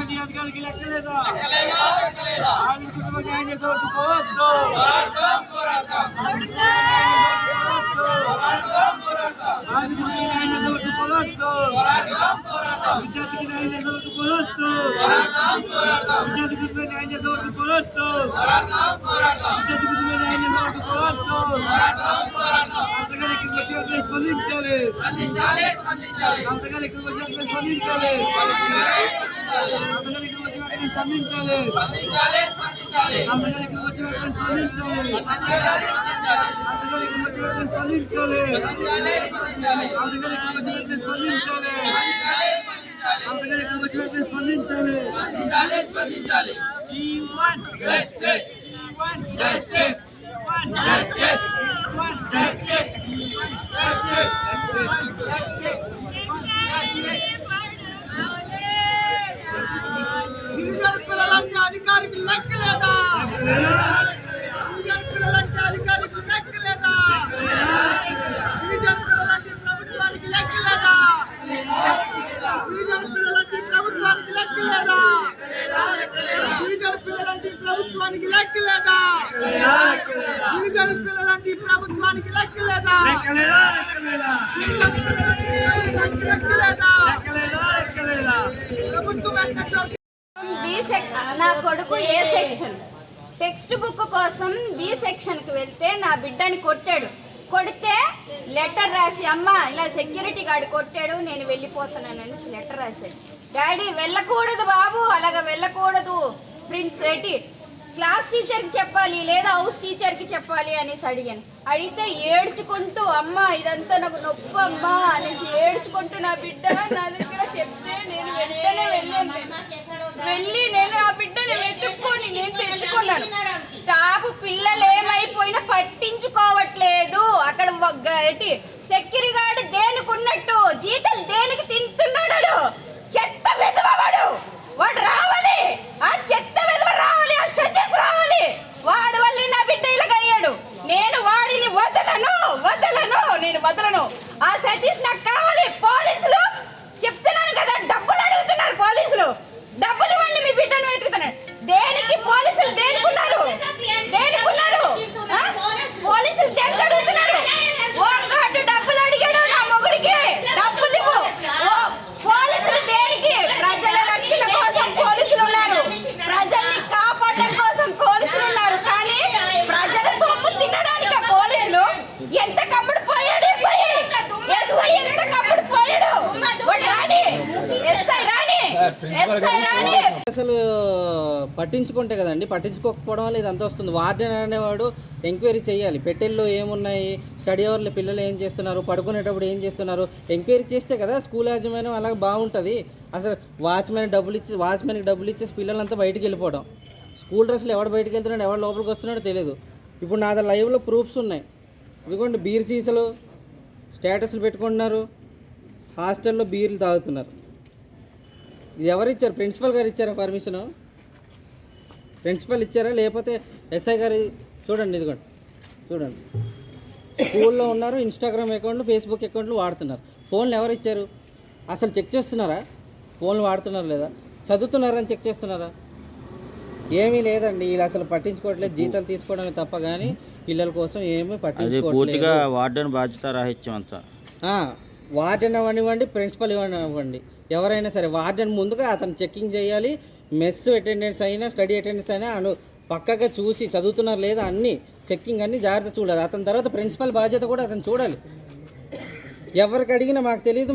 అధికారికి లెక్కలేదా ఆవిడ కుటుంబ న్యాయం చేసే వరకు పోరాటం ఆవిడ కుటుంబ న్యాయం చేసే వరకు పోరాటం విద్యార్థికి న్యాయం చేసే వరకు పోరాటం విద్యార్థి కుటుంబ న్యాయం చేసే వరకు పోరాటం విద్యార్థి కుటుంబ న్యాయం చేసే వరకు పోరాటం అంతగా ఇక్కడికి వచ్చినట్లే స్పందించాలి అంతగా ఇక్కడికి వచ్చినట్లే స్పందించాలి అంతగా ఇక్కడికి వచ్చినట్లే స్పందించాలి అంతగా ఇక్కడికి వచ్చినట్లే స్పందించాలి అంతగా ఇక్కడికి వచ్చినట్లే స్పందించాలి అంతగా ఇక్కడికి వచ్చినట్లే స్పందించాలి అంతగా ఇక్కడికి వచ్చినట్లే స్పందించాలి We want justice. We want justice. We want justice. We want justice. We want justice. We want justice. We want justice. గిరిజన పిల్లలంటే అధికారికి లెక్కలేదా గిరిజన పిల్లలంటే అధికారికి లెక్కలేదా గిరిజన పిల్లలంటే ప్రభుత్వానికి లెక్కలేదా గిరిజన పిల్లలంటే ప్రభుత్వానికి లెక్కలేదా గిరిజన పిల్లలంటే ప్రభుత్వానికి లెక్కలేదా గిరిజన పిల్లలంటే ప్రభుత్వానికి లెక్కలేదా నా కొడుకు ఏ సెక్షన్ టెక్స్ట్ బుక్ కోసం బి సెక్షన్ కి వెళ్తే నా బిడ్డని కొడితే లెటర్ రాసి అమ్మ ఇలా సెక్యూరిటీ గార్డ్ కొట్టాడు నేను వెళ్ళిపోతున్నానని లెటర్ రాశాడు. డాడీ వెళ్ళకూడదు బాబు, అలాగ వెళ్ళకూడదు, ప్రిన్స్ రెడ్డి క్లాస్ టీచర్కి చెప్పాలి లేదా హౌస్ టీచర్కి చెప్పాలి అనేసి అడిగాను. అడిగితే ఏడ్చుకుంటూ అమ్మ ఇదంతా నాకు నొప్పి అమ్మా అనేసి ఏడ్చుకుంటూ నా బిడ్డ నా దగ్గర చెప్తే నేను వెంటనే వెళ్ళి నేను ఆ బిడ్డని వెతుక్కొని నేను తెచ్చుకున్నాను. స్టాఫ్ పిల్లలు ఏమైపోయినా పట్టించుకోవట్లేదు. అక్కడ సెక్యూరిటీ గార్డ్ దేనికి ఉన్నట్టు జీతాలు దేనికి తింటున్నాడు. చెత్త వెదవవాడు వాడు రావాలి, ఆ చెత్త వెదవ రావాలి, ఆ సతీష్ రావాలి. వాడు వల్ల నా బిడ్డ ఇలాగయ్యాడు. నేను వాడిని వదలను. ఆ సతీష్ నాకు కావాలి. పోలీసులు చెప్తున్నాను కదా, డబ్బులు అడుగుతున్నారు. పోలీసులు డబ్బులు ఇవ్వండి, మీ బిడ్డను వెతుకుతున్నాడు. దేనికి పోలీసులు దేనికున్నారు? పోలీసులు దేనికి అడుగుతున్నారు? ఓంగాడు డబ్బులు అడిగాడు నా మొగుడికి, డబ్బులు ఇవ్వు. పోలీసులు దేనికి? ప్రజల రక్షణ కోసం పోలీసులు ఉన్నారు, ప్రజల్ని కాపాడడం కోసం పోలీసులు ఉన్నారు. కానీ ప్రజల సొమ్ము తినడానికి పోలీసులు ఎంత కమ్ముడు పోయాడు. ఎస్ఐ ఎంత కమ్ముడు పోయాడు. అసలు పట్టించుకుంటే కదండి, పట్టించుకోకపోవడం వల్ల ఇదంతా వస్తుంది. వార్డెన్ అనేవాడు ఎంక్వైరీ చేయాలి. పెట్టెల్లో ఏమున్నాయి, స్టడీ అవర్లో పిల్లలు ఏం చేస్తున్నారు, పడుకునేటప్పుడు ఏం చేస్తున్నారు, ఎంక్వైరీ చేస్తే కదా స్కూల్ యాజమాన్యం అలాగే బాగుంటుంది. అసలు వాచ్మెన్కి డబ్బులు ఇచ్చేసి పిల్లలంతా బయటికి వెళ్ళిపోవడం. స్కూల్ డ్రెస్లో ఎవడు బయటికి వెళ్తున్నాడు, ఎవడు లోపలికి వస్తున్నాడో తెలియదు. ఇప్పుడు నా లైవ్లో ప్రూఫ్స్ ఉన్నాయి. ఇదిగోండి బీర్ సీసాలు స్టేటస్లు పెట్టుకుంటున్నారు, హాస్టల్లో బీర్లు తాగుతున్నారు. ఇది ఎవరు ఇచ్చారు? ప్రిన్సిపల్ గారు ఇచ్చారా పర్మిషను? ప్రిన్సిపల్ ఇచ్చారా లేకపోతే ఎస్ఐ గారు? చూడండి, ఇదిగోండి చూడండి. స్కూల్లో ఉన్నారు, ఇన్స్టాగ్రామ్ అకౌంట్లు, ఫేస్బుక్ అకౌంట్లు వాడుతున్నారు. ఫోన్లు ఎవరు ఇచ్చారు? అసలు చెక్ చేస్తున్నారా ఫోన్లు వాడుతున్నారు లేదా? చదువుతున్నారని చెక్ చేస్తున్నారా? ఏమీ లేదండి. వీళ్ళు అసలు పట్టించుకోవట్లేదు. జీతాలు తీసుకోవడమే తప్ప కానీ పిల్లల కోసం ఏమీ పట్టించుకోవట్లేదు. వార్డెన్ బాధ్యత రాహిత్యం అంతా. వార్డెన్ అవ్వనివ్వండి, ప్రిన్సిపల్ ఇవ్వనివ్వండి, ఎవరైనా సరే వార్డెన్ ముందుగా అతను చెక్కింగ్ చేయాలి. మెస్ అటెండెన్స్ అయినా స్టడీ అటెండెన్స్ అయినా పక్కగా చూసి చదువుతున్నారు లేదా అన్నీ చెక్కింగ్ అన్నీ జాగ్రత్త చూడాలి. అతని తర్వాత ప్రిన్సిపల్ బాధ్యత కూడా అతను చూడాలి. ఎవరికి అడిగినా మాకు తెలియదు.